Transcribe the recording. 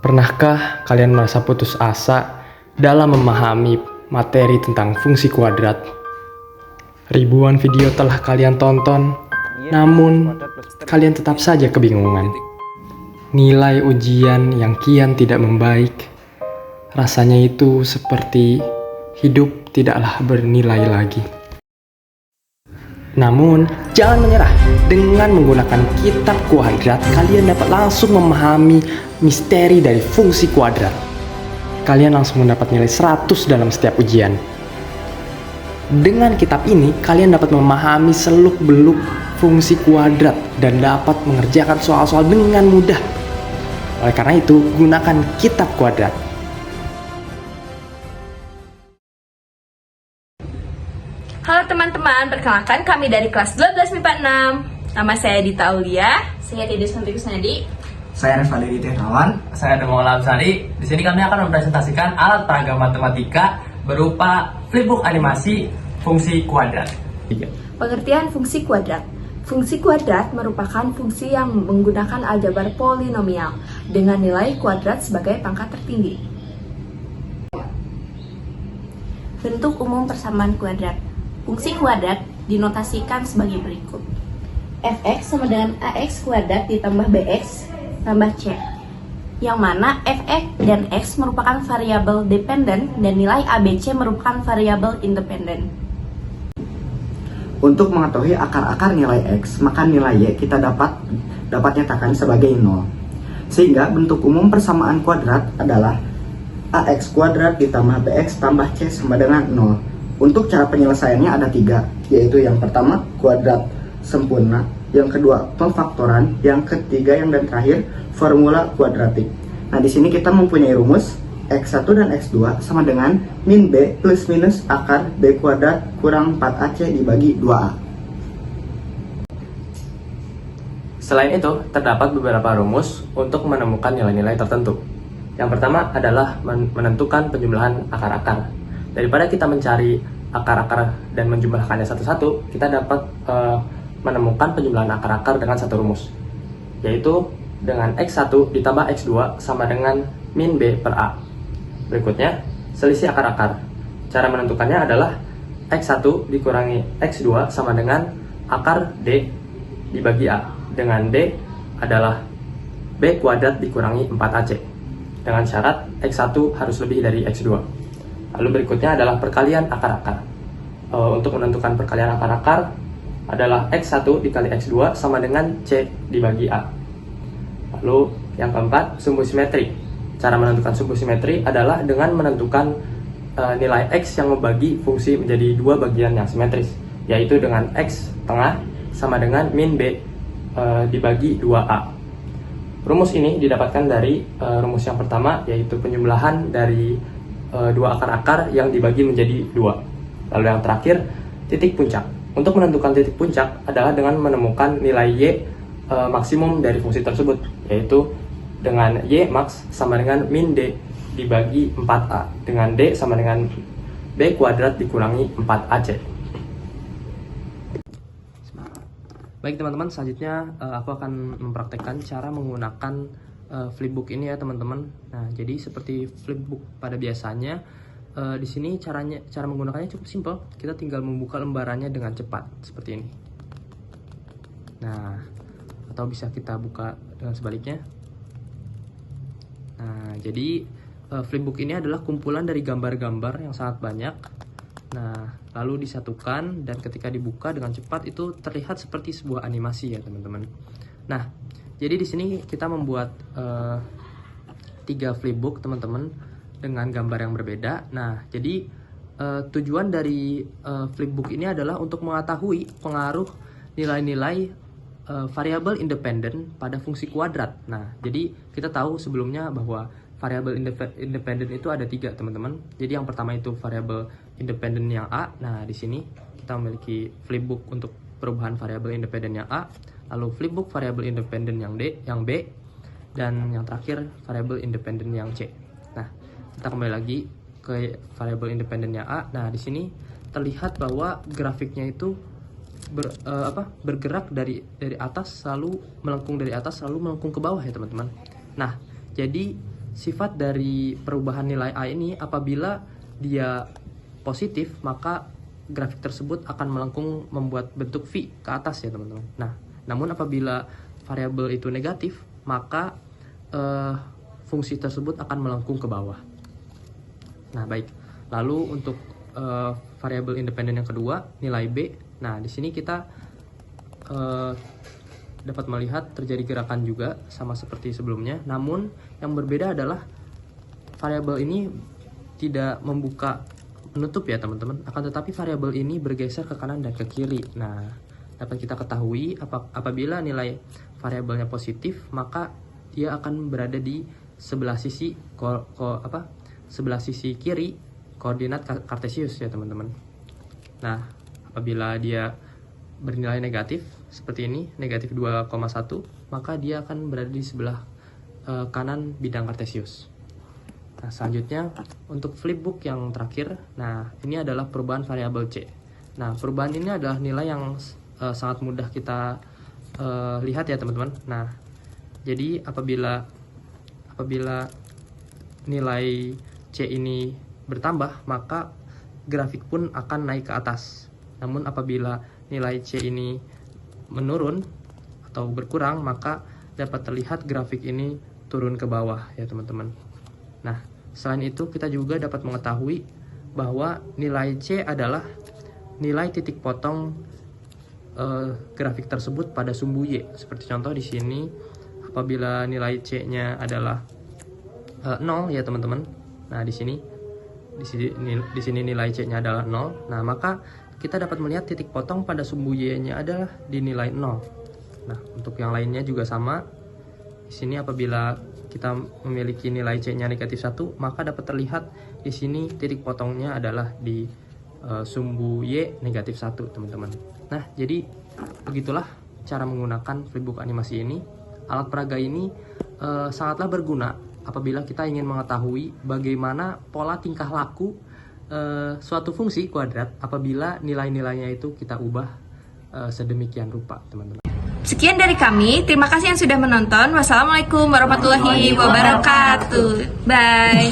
Pernahkah kalian merasa putus asa dalam memahami materi tentang fungsi kuadrat? Ribuan video telah kalian tonton, namun kalian tetap saja kebingungan. Nilai ujian yang kian tidak membaik, rasanya itu seperti hidup tidaklah bernilai lagi. Namun, jangan menyerah. Dengan menggunakan kitab kuadrat, kalian dapat langsung memahami misteri dari fungsi kuadrat. Kalian langsung mendapat nilai 100 dalam setiap ujian. Dengan kitab ini, kalian dapat memahami seluk-beluk fungsi kuadrat dan dapat mengerjakan soal-soal dengan mudah. Oleh karena itu, gunakan kitab kuadrat. Halo teman-teman, perkenalkan kami dari kelas 12 MIPA 6. Nama saya Dita Aulia. Saya Didi Santi Kusnadi. Saya Revaldi Tedrawan. Saya Demol Lamsari. Di sini kami akan mempresentasikan alat peraga matematika berupa flipbook animasi fungsi kuadrat. Pengertian fungsi kuadrat. Fungsi kuadrat merupakan fungsi yang menggunakan aljabar polinomial dengan nilai kuadrat sebagai pangkat tertinggi. Bentuk umum persamaan kuadrat. Fungsi kuadrat dinotasikan sebagai berikut. Fx sama dengan ax kuadrat ditambah bx tambah c. Yang mana fx dan x merupakan variabel dependen dan nilai abc merupakan variabel independen. Untuk mengetahui akar-akar nilai x, maka nilai y kita dapat nyatakan sebagai 0. Sehingga bentuk umum persamaan kuadrat adalah ax kuadrat ditambah bx tambah c sama dengan 0. Untuk cara penyelesaiannya ada 3, yaitu yang pertama kuadrat sempurna, yang kedua pemfaktoran, yang ketiga dan terakhir formula kuadratik. Nah, di sini kita mempunyai rumus x1 dan x2 sama dengan min b plus minus akar b kuadrat kurang 4ac dibagi 2a. Selain itu, terdapat beberapa rumus untuk menemukan nilai-nilai tertentu. Yang pertama adalah menentukan penjumlahan akar-akar. Daripada kita mencari akar-akar dan menjumlahkannya satu-satu, kita dapat menemukan penjumlahan akar-akar dengan satu rumus, yaitu dengan x1 ditambah x2 sama dengan min b per a. Berikutnya, selisih akar-akar. Cara menentukannya adalah x1 dikurangi x2 sama dengan akar d dibagi a, dengan d adalah b kuadrat dikurangi 4ac, dengan syarat x1 harus lebih dari x2. Lalu berikutnya adalah perkalian akar-akar. Untuk menentukan perkalian akar-akar adalah x1 dikali x2 sama dengan c dibagi a. Lalu yang keempat, sumbu simetri. Cara menentukan sumbu simetri adalah dengan menentukan nilai x yang membagi fungsi menjadi dua bagian yang simetris, yaitu dengan x tengah sama dengan min b dibagi 2a. Rumus ini didapatkan dari rumus yang pertama, yaitu penjumlahan dari dua akar-akar yang dibagi menjadi dua. Lalu yang terakhir, titik puncak. Untuk menentukan titik puncak adalah dengan menemukan nilai y maksimum dari fungsi tersebut, yaitu dengan y max sama dengan min d dibagi 4a, dengan d sama dengan b kuadrat dikurangi 4ac. Baik teman-teman, selanjutnya aku akan mempraktekkan cara menggunakan flipbook ini ya teman-teman. Nah, jadi seperti flipbook pada biasanya, di sini cara menggunakannya cukup simpel. Kita tinggal membuka lembarannya dengan cepat seperti ini. Nah, atau bisa kita buka dengan sebaliknya. Nah, jadi flipbook ini adalah kumpulan dari gambar-gambar yang sangat banyak. Nah, lalu disatukan dan ketika dibuka dengan cepat itu terlihat seperti sebuah animasi ya teman-teman. Nah, jadi di sini kita membuat 3 flipbook teman-teman dengan gambar yang berbeda. Nah, jadi tujuan dari flipbook ini adalah untuk mengetahui pengaruh nilai-nilai variabel independen pada fungsi kuadrat. Nah, jadi kita tahu sebelumnya bahwa variabel independen itu ada 3 teman-teman. Jadi yang pertama itu variabel independen yang a. Nah, di sini kita memiliki flipbook untuk perubahan variabel independen yang a. Lalu flipbook variabel independen yang b, dan yang terakhir variabel independen yang c. Nah, kita kembali lagi ke variabel independen yang a. Nah, di sini terlihat bahwa grafiknya itu bergerak dari atas lalu melengkung dari atas lalu melengkung ke bawah ya teman-teman. Nah, jadi sifat dari perubahan nilai A ini apabila dia positif, maka grafik tersebut akan melengkung membuat bentuk V ke atas ya teman-teman. Nah, namun apabila variabel itu negatif, maka fungsi tersebut akan melengkung ke bawah. Nah, baik. Lalu untuk variabel independen yang kedua, nilai B. Nah, di sini kita dapat melihat terjadi gerakan juga sama seperti sebelumnya. Namun yang berbeda adalah variabel ini tidak menutup ya teman-teman. Akan tetapi variabel ini bergeser ke kanan dan ke kiri. Nah, dapat kita ketahui apabila nilai variabelnya positif, maka dia akan berada di sebelah sisi sebelah sisi kiri koordinat kartesius ya teman-teman. Nah, apabila dia bernilai negatif seperti ini, negatif 2,1, maka dia akan berada di sebelah kanan bidang kartesius. Nah, selanjutnya untuk flipbook yang terakhir, nah ini adalah perubahan variabel C. Nah, perubahan ini adalah nilai yang sangat mudah kita lihat ya teman-teman. Nah, jadi apabila nilai C ini bertambah, maka grafik pun akan naik ke atas. Namun apabila nilai C ini menurun atau berkurang, maka dapat terlihat grafik ini turun ke bawah ya teman-teman. Nah, selain itu kita juga dapat mengetahui bahwa nilai C adalah nilai titik potong grafik tersebut pada sumbu Y. Seperti contoh di sini, apabila nilai C-nya adalah 0 ya teman-teman. Nah, di sini nilai C-nya adalah 0. Nah, maka kita dapat melihat titik potong pada sumbu Y-nya adalah di nilai 0. Nah, untuk yang lainnya juga sama. Di sini apabila kita memiliki nilai C-nya negatif 1, maka dapat terlihat di sini titik potongnya adalah di sumbu Y negatif 1, teman-teman. Nah, jadi begitulah cara menggunakan flipbook animasi ini. Alat peraga ini sangatlah berguna apabila kita ingin mengetahui bagaimana pola tingkah laku suatu fungsi kuadrat apabila nilai-nilainya itu kita ubah sedemikian rupa, teman-teman. Sekian dari kami, terima kasih yang sudah menonton. Wassalamualaikum warahmatullahi wabarakatuh. Bye.